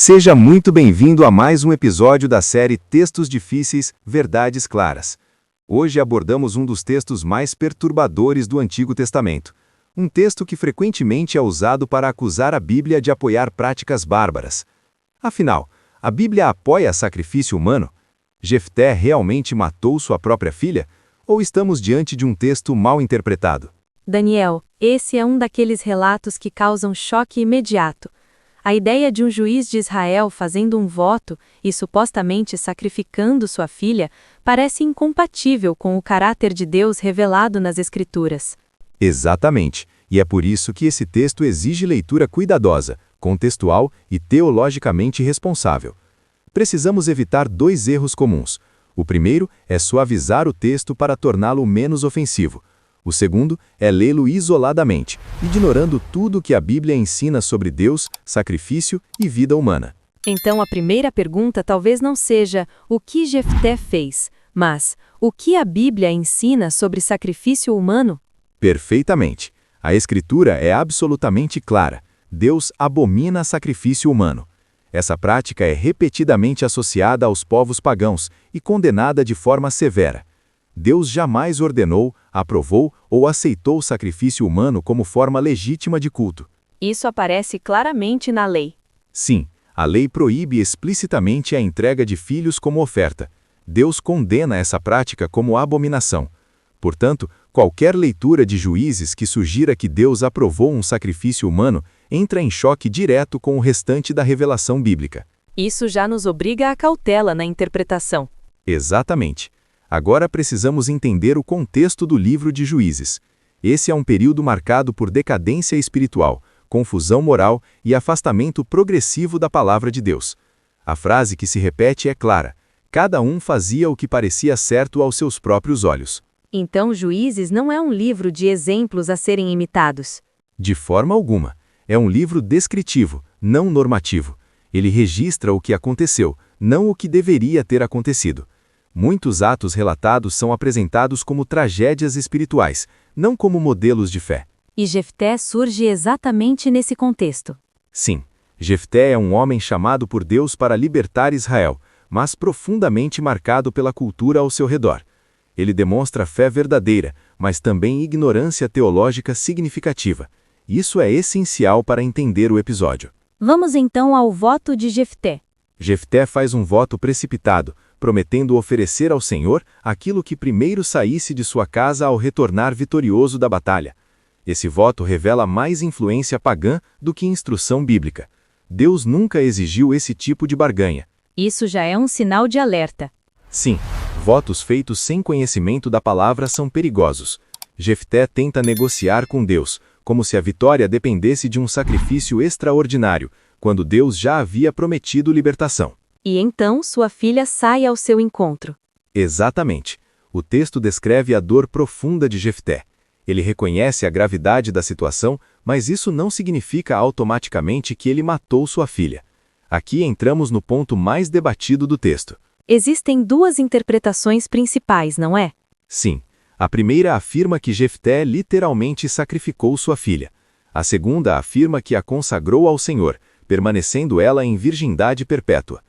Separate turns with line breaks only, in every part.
Seja muito bem-vindo a mais um episódio da série Textos Difíceis, Verdades Claras. Hoje abordamos um dos textos mais perturbadores do Antigo Testamento. Um texto que frequentemente é usado para acusar a Bíblia de apoiar práticas bárbaras. Afinal, a Bíblia apoia sacrifício humano? Jefté realmente matou sua própria filha? Ou estamos diante de um texto mal interpretado?
Daniel, esse é um daqueles relatos que causam choque imediato. A ideia de um juiz de Israel fazendo um voto e supostamente sacrificando sua filha parece incompatível com o caráter de Deus revelado nas Escrituras.
Exatamente, e é por isso que esse texto exige leitura cuidadosa, contextual e teologicamente responsável. Precisamos evitar dois erros comuns. O primeiro é suavizar o texto para torná-lo menos ofensivo. O segundo é lê-lo isoladamente, ignorando tudo que a Bíblia ensina sobre Deus, sacrifício e vida humana.
Então a primeira pergunta talvez não seja o que Jefté fez, mas o que a Bíblia ensina sobre sacrifício humano?
Perfeitamente. A Escritura é absolutamente clara. Deus abomina sacrifício humano. Essa prática é repetidamente associada aos povos pagãos e condenada de forma severa. Deus jamais ordenou, aprovou ou aceitou o sacrifício humano como forma legítima de culto.
Isso aparece claramente na lei.
Sim, a lei proíbe explicitamente a entrega de filhos como oferta. Deus condena essa prática como abominação. Portanto, qualquer leitura de Juízes que sugira que Deus aprovou um sacrifício humano entra em choque direto com o restante da revelação bíblica.
Isso já nos obriga à cautela na interpretação.
Exatamente. Agora precisamos entender o contexto do livro de Juízes. Esse é um período marcado por decadência espiritual, confusão moral e afastamento progressivo da palavra de Deus. A frase que se repete é clara: cada um fazia o que parecia certo aos seus próprios olhos.
Então Juízes não é um livro de exemplos a serem imitados.
De forma alguma. É um livro descritivo, não normativo. Ele registra o que aconteceu, não o que deveria ter acontecido. Muitos atos relatados são apresentados como tragédias espirituais, não como modelos de fé.
E Jefté surge exatamente nesse contexto.
Sim, Jefté é um homem chamado por Deus para libertar Israel, mas profundamente marcado pela cultura ao seu redor. Ele demonstra fé verdadeira, mas também ignorância teológica significativa. Isso é essencial para entender o episódio.
Vamos então ao voto de Jefté.
Jefté faz um voto precipitado, prometendo oferecer ao Senhor aquilo que primeiro saísse de sua casa ao retornar vitorioso da batalha. Esse voto revela mais influência pagã do que instrução bíblica. Deus nunca exigiu esse tipo de barganha.
Isso já é um sinal de alerta.
Sim, votos feitos sem conhecimento da palavra são perigosos. Jefté tenta negociar com Deus, como se a vitória dependesse de um sacrifício extraordinário, quando Deus já havia prometido libertação.
E então sua filha sai ao seu encontro.
Exatamente. O texto descreve a dor profunda de Jefté. Ele reconhece a gravidade da situação, mas isso não significa automaticamente que ele matou sua filha. Aqui entramos no ponto mais debatido do texto.
Existem duas interpretações principais, não é?
Sim. A primeira afirma que Jefté literalmente sacrificou sua filha. A segunda afirma que a consagrou ao Senhor, permanecendo ela em virgindade perpétua.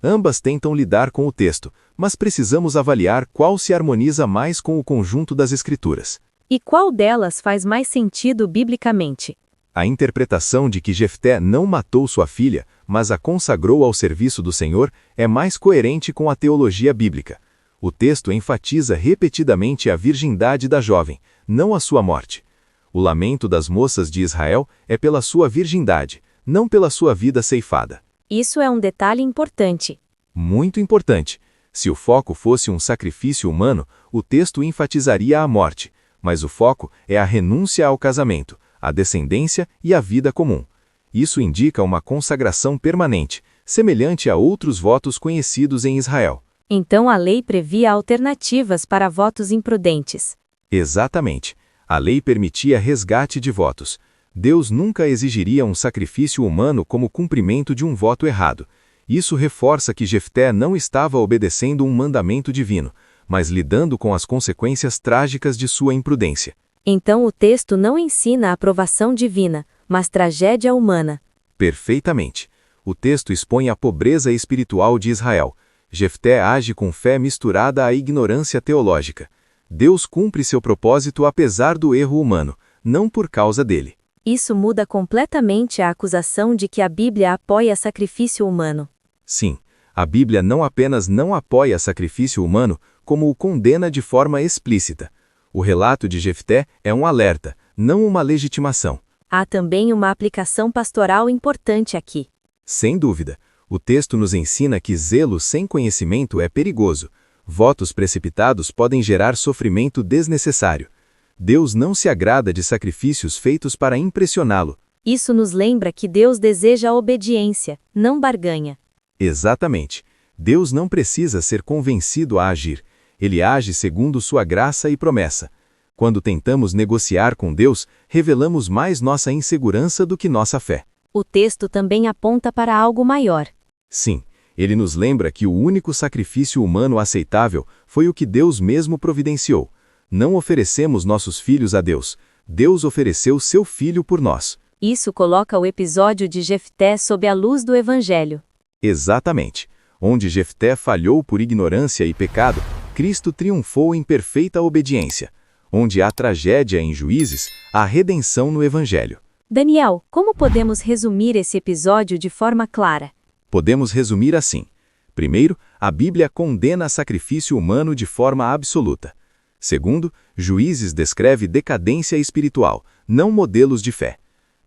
Ambas tentam lidar com o texto, mas precisamos avaliar qual se harmoniza mais com o conjunto das Escrituras.
E qual delas faz mais sentido biblicamente?
A interpretação de que Jefté não matou sua filha, mas a consagrou ao serviço do Senhor, é mais coerente com a teologia bíblica. O texto enfatiza repetidamente a virgindade da jovem, não a sua morte. O lamento das moças de Israel é pela sua virgindade, não pela sua vida ceifada.
Isso é um detalhe importante.
Muito importante. Se o foco fosse um sacrifício humano, o texto enfatizaria a morte, mas o foco é a renúncia ao casamento, a descendência e a vida comum. Isso indica uma consagração permanente, semelhante a outros votos conhecidos em Israel.
Então a lei previa alternativas para votos imprudentes.
Exatamente. A lei permitia resgate de votos. Deus nunca exigiria um sacrifício humano como cumprimento de um voto errado. Isso reforça que Jefté não estava obedecendo um mandamento divino, mas lidando com as consequências trágicas de sua imprudência.
Então o texto não ensina a aprovação divina, mas tragédia humana.
Perfeitamente. O texto expõe a pobreza espiritual de Israel. Jefté age com fé misturada à ignorância teológica. Deus cumpre seu propósito apesar do erro humano, não por causa dele.
Isso muda completamente a acusação de que a Bíblia apoia sacrifício humano.
Sim, a Bíblia não apenas não apoia sacrifício humano, como o condena de forma explícita. O relato de Jefté é um alerta, não uma legitimação.
Há também uma aplicação pastoral importante aqui.
Sem dúvida, o texto nos ensina que zelo sem conhecimento é perigoso. Votos precipitados podem gerar sofrimento desnecessário. Deus não se agrada de sacrifícios feitos para impressioná-lo.
Isso nos lembra que Deus deseja a obediência, não barganha.
Exatamente. Deus não precisa ser convencido a agir. Ele age segundo sua graça e promessa. Quando tentamos negociar com Deus, revelamos mais nossa insegurança do que nossa fé.
O texto também aponta para algo maior.
Sim, ele nos lembra que o único sacrifício humano aceitável foi o que Deus mesmo providenciou. Não oferecemos nossos filhos a Deus. Deus ofereceu seu filho por nós.
Isso coloca o episódio de Jefté sob a luz do Evangelho.
Exatamente. Onde Jefté falhou por ignorância e pecado, Cristo triunfou em perfeita obediência. Onde há tragédia em Juízes, há redenção no Evangelho.
Daniel, como podemos resumir esse episódio de forma clara?
Podemos resumir assim. Primeiro, a Bíblia condena sacrifício humano de forma absoluta. Segundo, Juízes descreve decadência espiritual, não modelos de fé.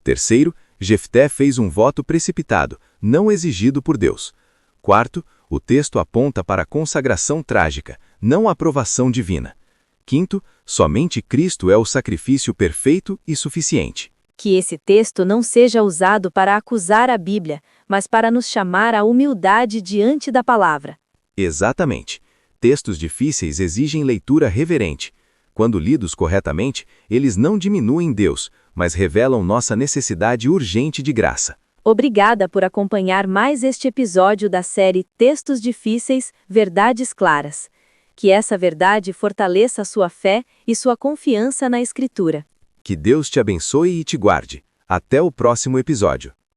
Terceiro, Jefté fez um voto precipitado, não exigido por Deus. Quarto, o texto aponta para a consagração trágica, não a aprovação divina. Quinto, somente Cristo é o sacrifício perfeito e suficiente.
Que esse texto não seja usado para acusar a Bíblia, mas para nos chamar à humildade diante da palavra.
Exatamente. Textos difíceis exigem leitura reverente. Quando lidos corretamente, eles não diminuem Deus, mas revelam nossa necessidade urgente de graça.
Obrigada por acompanhar mais este episódio da série Textos Difíceis, Verdades Claras. Que essa verdade fortaleça a sua fé e sua confiança na Escritura.
Que Deus te abençoe e te guarde. Até o próximo episódio.